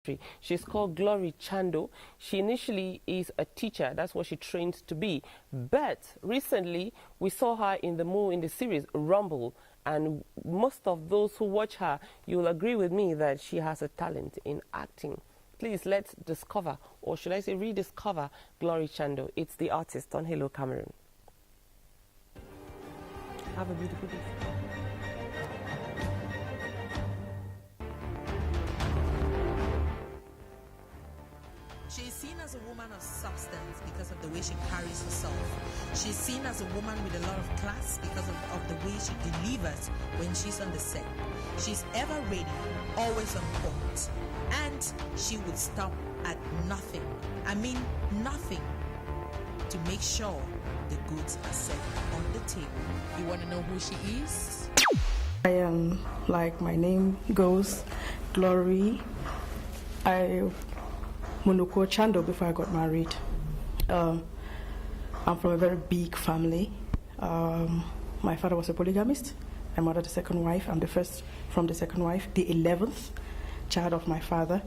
industry. She's called Glory Chando. She initially is a teacher. That's what she trained to be. But recently, we saw her in the series Rumble. And most of those who watch her, you'll agree with me that she has a talent in acting. Please, let's discover, or should I say rediscover, Glory Chando. It's the artist on Hello Cameroon. Have a beautiful day. She is seen as a woman of substance because of the way she carries herself. She's seen as a woman with a lot of class because of the way she delivers when she's on the set. She's ever ready, always on point. And she would stop at nothing. I mean nothing, to make sure the goods are set on the table. You want to know who she is? I am, like my name goes, Glory. Munoko Chando before I got married. I'm from a very big family. My father was a polygamist. My mother the second wife. I'm the first from the second wife, the 11th child of my father.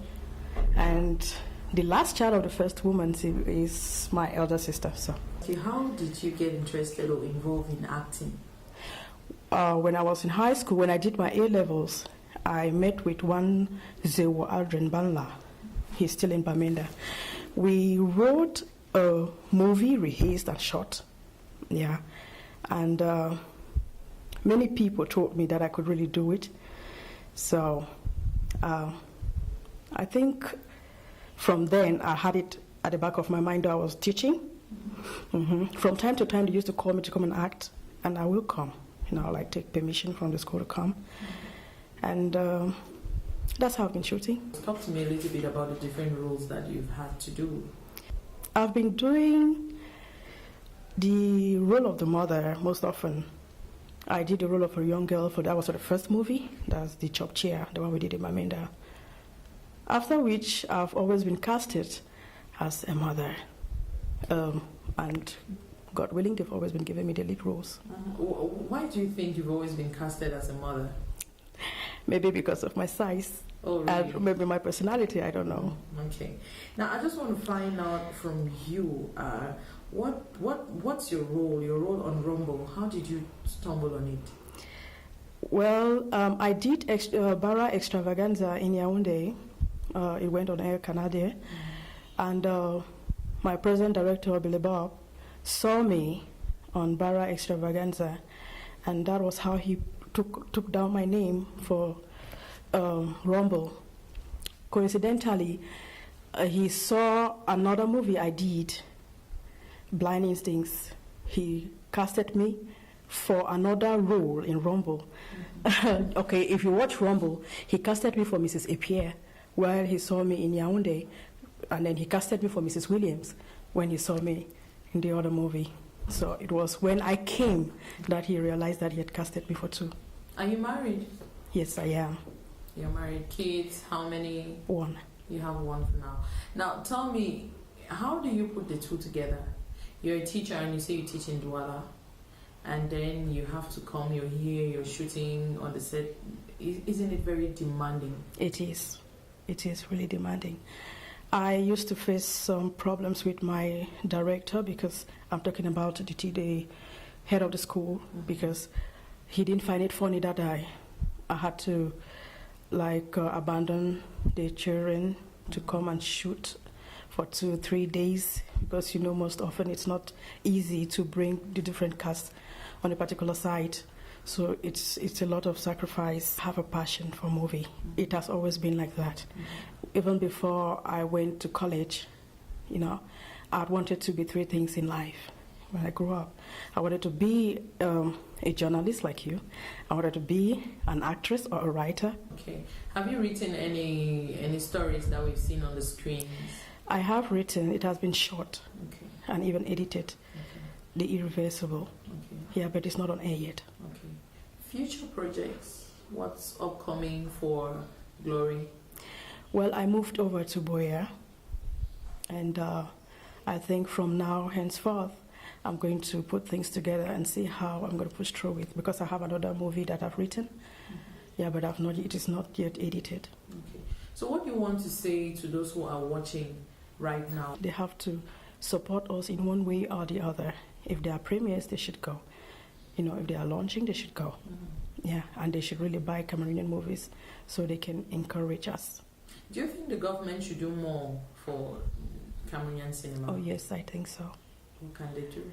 And the last child of the first woman is my elder sister. So, how did you get interested or involved in acting? When I was in high school, when I did my A-levels, I met with one Zewo Aldrin Banla. He's still in Bamenda. We wrote a movie, rehearsed and shot. Yeah. And many people told me that I could really do it. So I think from then I had it at the back of my mind that I was teaching. From time to time they used to call me to come and act, and I will come. Like take permission from the school to come. And that's how I've been shooting. Talk to me a little bit about the different roles that you've had to do. I've been doing the role of the mother most often. I did the role of a young girl that was for the first movie. That's the Chop Chair, the one we did in Bamenda. After which, I've always been casted as a mother. And God willing, they've always been giving me the lead roles. Why do you think you've always been casted as a mother? Maybe because of my size. Oh, really? Maybe my personality, I don't know. Okay. Now, I just want to find out from you, what's your role on Rumble? How did you stumble on it? Well, I did Bara Extravaganza in Yaoundé. It went on Air Canada. And my present director, Billy Bob, saw me on Bara Extravaganza. And that was how he took down my name for Rumble. Coincidentally, he saw another movie I did, Blind Instincts. He casted me for another role in Rumble. Okay, if you watch Rumble, he casted me for Mrs. Epier while he saw me in Yaoundé, and then he casted me for Mrs. Williams when he saw me in the other movie. So it was when I came that he realized that he had casted me for two. Are you married? Yes, I am. You're married. Kids, how many? One. You have one for now. Now, tell me, how do you put the two together? You're a teacher and you say you teach in Douala, and then you have to come, you're here, you're shooting on the set. Isn't it very demanding? It is. It is really demanding. I used to face some problems with my director, because I'm talking about the head of the school, because he didn't find it funny that I had to abandon the children to come and shoot for 2-3 days, because most often it's not easy to bring the different casts on a particular site. So it's a lot of sacrifice. I have a passion for movie. It has always been like that. Even before I went to college, I wanted to be 3 things in life. When I grew up, I wanted to be a journalist like you. I wanted to be an actress or a writer. Okay. Have you written any stories that we've seen on the screens? I have written. It has been shot, okay, and even edited. Okay. The Irreversible. Okay. Yeah, but it's not on air yet. Okay. Future projects. What's upcoming for Glory? Well, I moved over to Boya, and I think from now henceforth, I'm going to put things together and see how I'm going to push through it, because I have another movie that I've written. Yeah, but it is not yet edited. Okay. So what do you want to say to those who are watching right now? They have to support us in one way or the other. If there are premieres, they should go. You know, if they are launching, they should go. Yeah, and they should really buy Cameroonian movies so they can encourage us. Do you think the government should do more for Cameroonian cinema? Oh, yes, I think so. What can they do?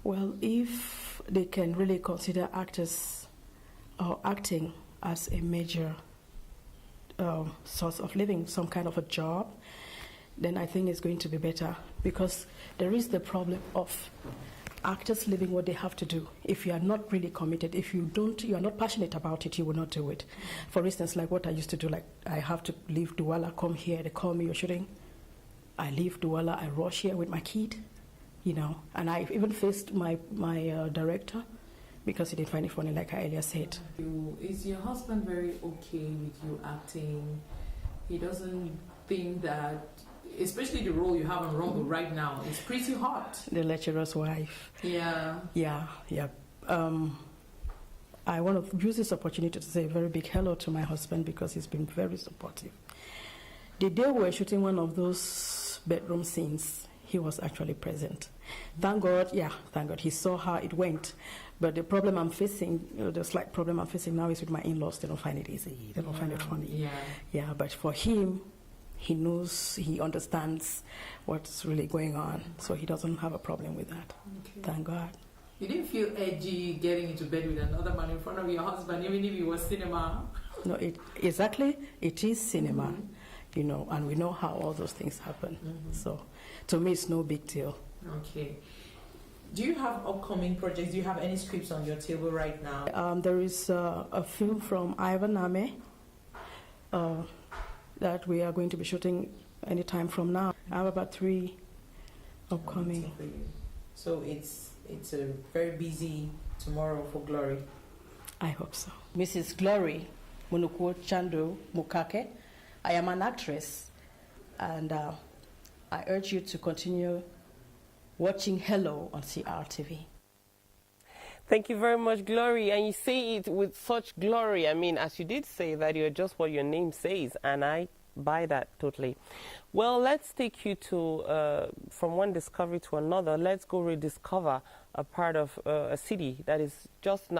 Well, if they can really consider actors or acting as a major source of living, some kind of a job, then I think it's going to be better, because there is the problem of actors living what they have to do. If you are not really committed, if you are not passionate about it, you will not do it. For instance, like what I used to do, like I have to leave Douala, come here, they call me, you're shooting. I leave Douala, I rush here with my kid, you know, and I even faced my director because he didn't find it funny, like I earlier said. Is your husband very okay with you acting? He doesn't think that, especially the role you have on Rumble right now, it's pretty hot. The lecturer's wife. Yeah. Yeah. I want to use this opportunity to say a very big hello to my husband, because he's been very supportive. The day we were shooting one of those bedroom scenes, he was actually present. Thank God, he saw how it went. But the problem I'm facing, the slight problem I'm facing now is with my in-laws. They don't find it easy. They don't find it funny. Yeah, but for him, he knows, he understands what's really going on, so he doesn't have a problem with that. Okay. Thank God. You didn't feel edgy getting into bed with another man in front of your husband, even if it was cinema? No, it is cinema, you know, and we know how all those things happen. So, to me, it's no big deal. Okay. Do you have upcoming projects? Do you have any scripts on your table right now? There is a film from Ivan Ame that we are going to be shooting anytime from now. I have about 3 upcoming. So it's a very busy tomorrow for Glory. I hope so. Mrs. Glory Munuku Chando Mukake. I am an actress, and I urge you to continue watching Hello on CRTV. Thank you very much, Glory. And you say it with such glory. I mean, as you did say that you're just what your name says, and I buy that totally. Well, let's take you to, from one discovery to another. Let's go rediscover a part of a city that is just